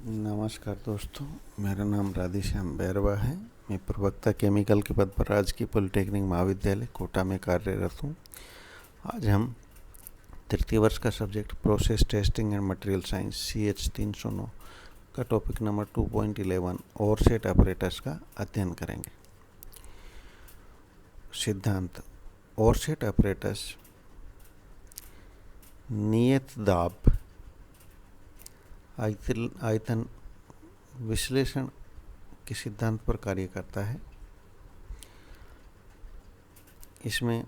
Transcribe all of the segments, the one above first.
नमस्कार दोस्तों, मेरा नाम राधेश्याम बैरवा है। मैं प्रवक्ता केमिकल के पद पर राजकीय पॉलिटेक्निक महाविद्यालय कोटा में कार्यरत हूँ। आज हम तृतीय वर्ष का subject process testing and material science CH 309 का टॉपिक नंबर 2.11 ओवरसेट ऑपरेटर्स का अध्ययन करेंगे। सिद्धांत: ओवरसेट ऑपरेटर्स नियत दाब आयतन विश्लेषण के सिद्धांत पर कार्य करता है। इसमें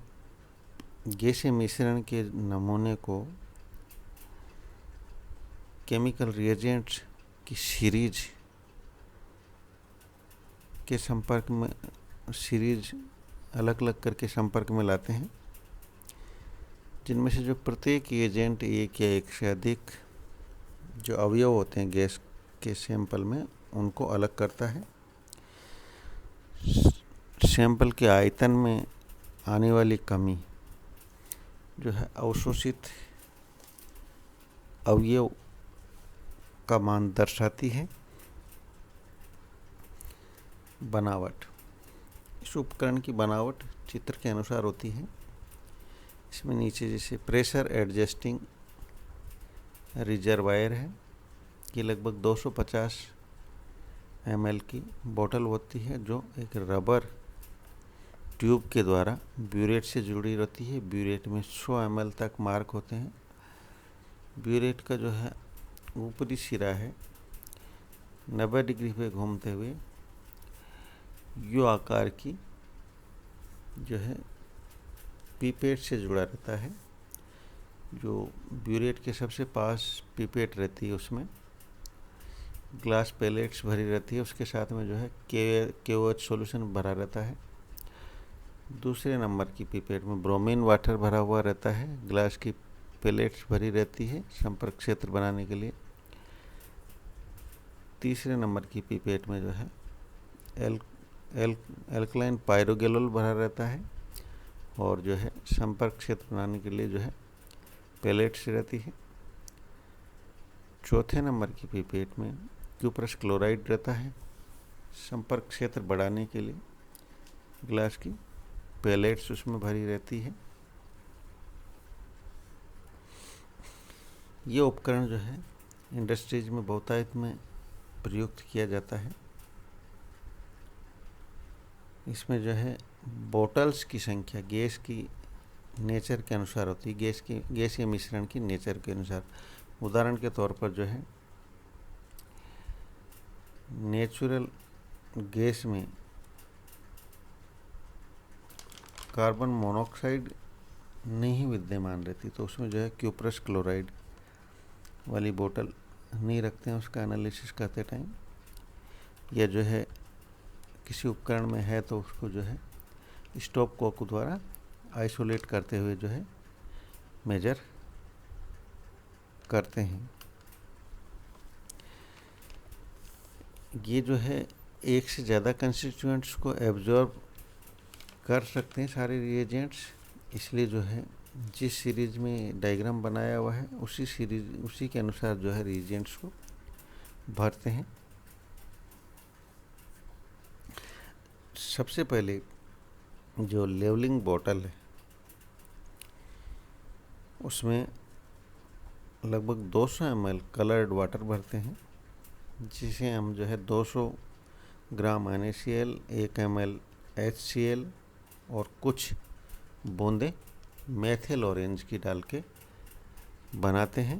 गैसीय मिश्रण के नमूने को केमिकल रिएजेंट्स की सीरीज के संपर्क में अलग अलग करके संपर्क में लाते हैं, जिनमें से जो प्रत्येक एजेंट एक या एक से अधिक जो अवयव होते हैं गैस के सैंपल में, उनको अलग करता है। सैंपल के आयतन में आने वाली कमी जो है अवशोषित अवयव का मान दर्शाती है। बनावट: इस उपकरण की बनावट चित्र के अनुसार होती है। इसमें नीचे जैसे प्रेशर एडजस्टिंग रिजर्वायर है कि लगभग 250 ml की बोतल होती है, जो एक रबर ट्यूब के द्वारा ब्यूरेट से जुड़ी रहती है। ब्यूरेट में 100 ml तक मार्क होते हैं। ब्यूरेट का जो है ऊपरी सिरा है 90 डिग्री पे घूमते हुए यू आकार की जो है पिपेट से जुड़ा रहता है। जो ब्यूरेट के सबसे पास पिपेट रहती है, उसमें ग्लास पैलेट्स भरी रहती है। उसके साथ में जो है KOH सॉल्यूशन भरा रहता है। दूसरे नंबर की पिपेट में ब्रोमीन वाटर भरा हुआ रहता है। ग्लास की पैलेट्स भरी रहती है संपर्क क्षेत्र बनाने के लिए। तीसरे नंबर की पिपेट में जो है एल्कलाइन पायरोगेलोल भरा रहता है, और जो है संपर्क क्षेत्र बनाने के लिए जो है पैलेट्स रहती है। चौथे नंबर की पिपेट में क्यूप्रस क्लोराइड रहता है संपर्क क्षेत्र बढ़ाने के लिए। ग्लास की पैलेट्स उसमें भरी रहती है। ये उपकरण जो है इंडस्ट्रीज में बहुतायत में प्रयुक्त किया जाता है। इसमें जो है बोटल्स की संख्या गैस की नेचर के अनुसार होती है, गैसीय मिश्रण की नेचर के अनुसार। उदाहरण के तौर पर जो है नेचुरल गैस में कार्बन मोनोऑक्साइड नहीं विद्यमान रहती, तो उसमें जो है क्यूप्रस क्लोराइड वाली बोतल नहीं रखते हैं उसका एनालिसिस करते टाइम। या जो है किसी उपकरण में है तो उसको जो है स्टॉप कॉक द्वारा आइसोलेट करते हुए जो है मेजर करते हैं। ये जो है एक से ज़्यादा कंस्टिट्यूएंट्स को एब्जॉर्ब कर सकते हैं सारे रिएजेंट्स, इसलिए जो है जिस सीरीज में डायग्राम बनाया हुआ है उसी के अनुसार जो है रिएजेंट्स को भरते हैं। सबसे पहले जो लेवलिंग बोतल है उसमें लगभग 200 ml कलर्ड वाटर भरते हैं, जिसे हम जो है 200 ग्राम NaCl, 1 ml HCl और कुछ बूंदें मेथिल ऑरेंज की डाल के बनाते हैं।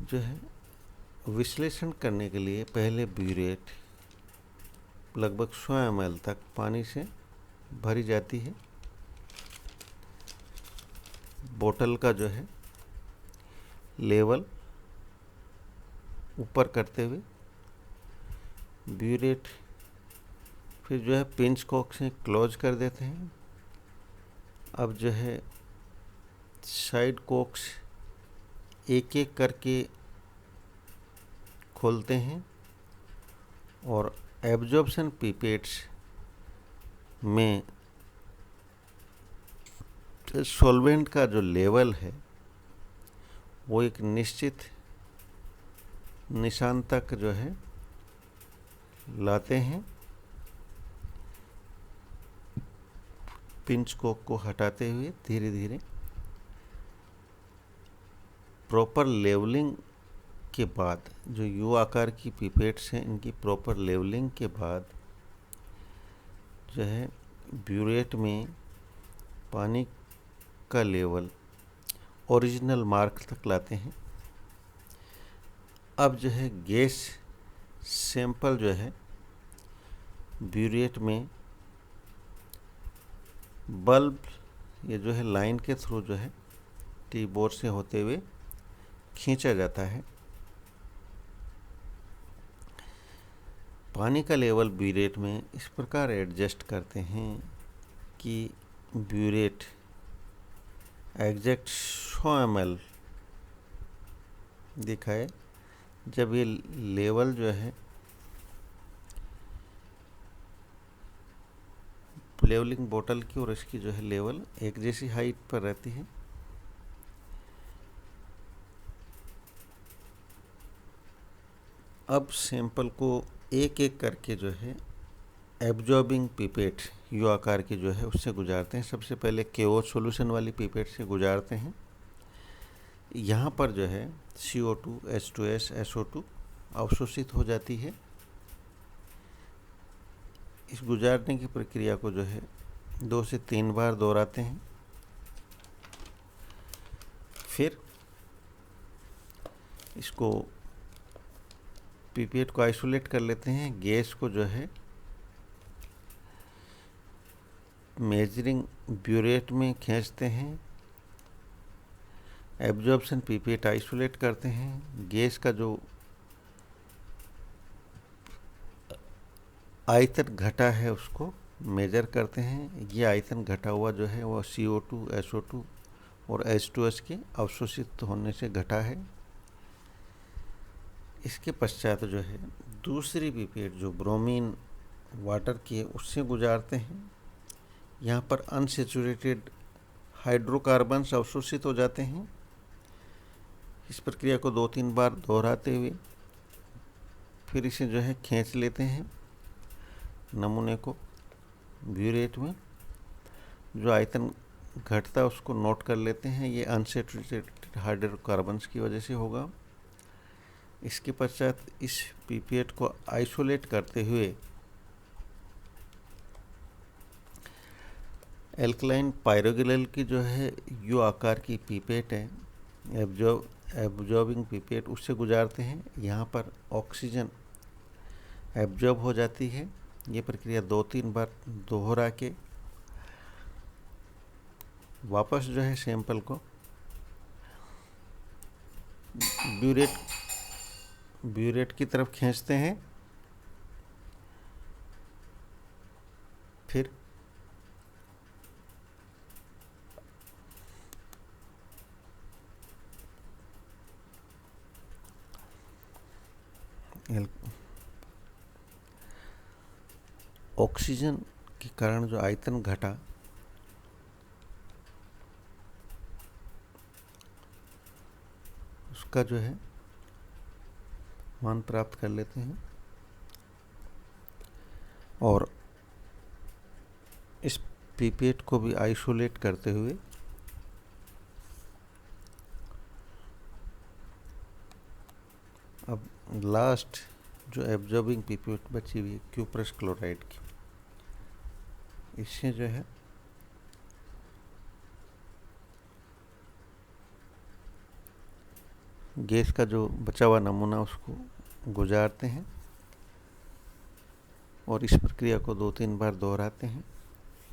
जो है विश्लेषण करने के लिए पहले ब्यूरेट लगभग 100 ml तक पानी से भरी जाती है। बोतल का जो है लेवल ऊपर करते हुए ब्यूरेट फिर जो है पिंच कॉक से क्लोज कर देते हैं। अब जो है साइड कॉक्स एक एक करके खोलते हैं और एब्जॉर्प्शन पिपेट्स में सॉल्वेंट का जो लेवल है वो एक निश्चित निशान तक जो है लाते हैं, पिंच कोक को हटाते हुए धीरे धीरे। प्रॉपर लेवलिंग के बाद जो यू आकार की पिपेट्स हैं, इनकी प्रॉपर लेवलिंग के बाद जो है ब्यूरेट में पानी का लेवल ओरिजिनल मार्क तक लाते हैं। अब जो है गैस सैंपल जो है ब्यूरेट में बल्ब ये जो है लाइन के थ्रू जो है टी बोर्ड से होते हुए खींचा जाता है। पानी का लेवल ब्यूरेट में इस प्रकार एडजस्ट करते हैं कि ब्यूरेट एग्जैक्ट 100 ml दिखाए। जब ये लेवल जो है लेवलिंग बोतल की और इसकी जो है लेवल एक जैसी हाइट पर रहती है। अब सैंपल को एक एक करके जो है एब्जॉर्बिंग पिपेट यू आकार की जो है उससे गुजारते हैं। सबसे पहले KO सॉल्यूशन वाली पिपेट से गुजारते हैं। यहाँ पर जो है CO2, H2S, SO2 अवशोषित हो जाती है। इस गुजारने की प्रक्रिया को जो है 2 से 3 बार दोहराते हैं। फिर इसको पिपेट को आइसोलेट कर लेते हैं। गैस को जो है मेजरिंग ब्यूरेट में खींचते हैं। एब्जॉर्प्शन पिपेट आइसोलेट करते हैं। गैस का जो आयतन घटा है उसको मेजर करते हैं। ये आयतन घटा हुआ जो है वो CO2, SO2 और H2S के अवशोषित होने से घटा है। इसके पश्चात जो है दूसरी पिपेट जो ब्रोमीन वाटर की है उससे गुजारते हैं। यहाँ पर अनसेचुरेटेड हाइड्रोकार्बन्स अवशोषित हो जाते हैं। इस प्रक्रिया को 2-3 बार दोहराते हुए फिर इसे जो है खींच लेते हैं नमूने को ब्यूरेट में। जो आयतन घटता है उसको नोट कर लेते हैं। ये अनसेचुरेटेड हाइड्रोकार्बन्स की वजह से होगा। इसके पश्चात इस पिपेट को आइसोलेट करते हुए एल्कलाइन पायरोग्लिल की जो है यू आकार की पिपेट है एब्जॉर्बिंग पिपेट उससे गुजारते हैं। यहाँ पर ऑक्सीजन एब्जॉर्ब हो जाती है। ये प्रक्रिया 2-3 बार दोहरा के वापस जो है सैंपल को ब्यूरेट की तरफ खींचते हैं। फिर ऑक्सीजन के कारण जो आयतन घटा उसका जो है मान प्राप्त कर लेते हैं और इस पिपेट को भी आइसोलेट करते हुए अब लास्ट जो एब्जॉर्बिंग पिपेट बची हुई है क्यूप्रस क्लोराइड की, इससे जो है गैस का जो बचा हुआ नमूना उसको गुजारते हैं और इस प्रक्रिया को 2-3 बार दोहराते हैं।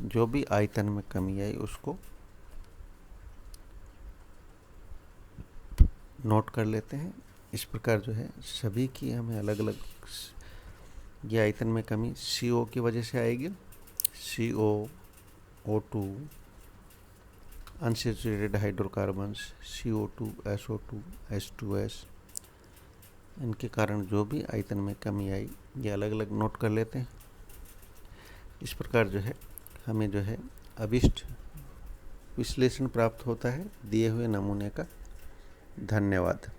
जो भी आयतन में कमी आई उसको नोट कर लेते हैं। इस प्रकार जो है सभी की हमें अलग अलग ये आयतन में कमी CO की वजह से आएगी। CO, O2, unsaturated hydrocarbons, CO2, SO2, H2S, इनके कारण जो भी आयतन में कमी आई ये अलग अलग नोट कर लेते हैं। इस प्रकार जो है हमें जो है अभिष्ट विश्लेषण प्राप्त होता है दिए हुए नमूने का। धन्यवाद।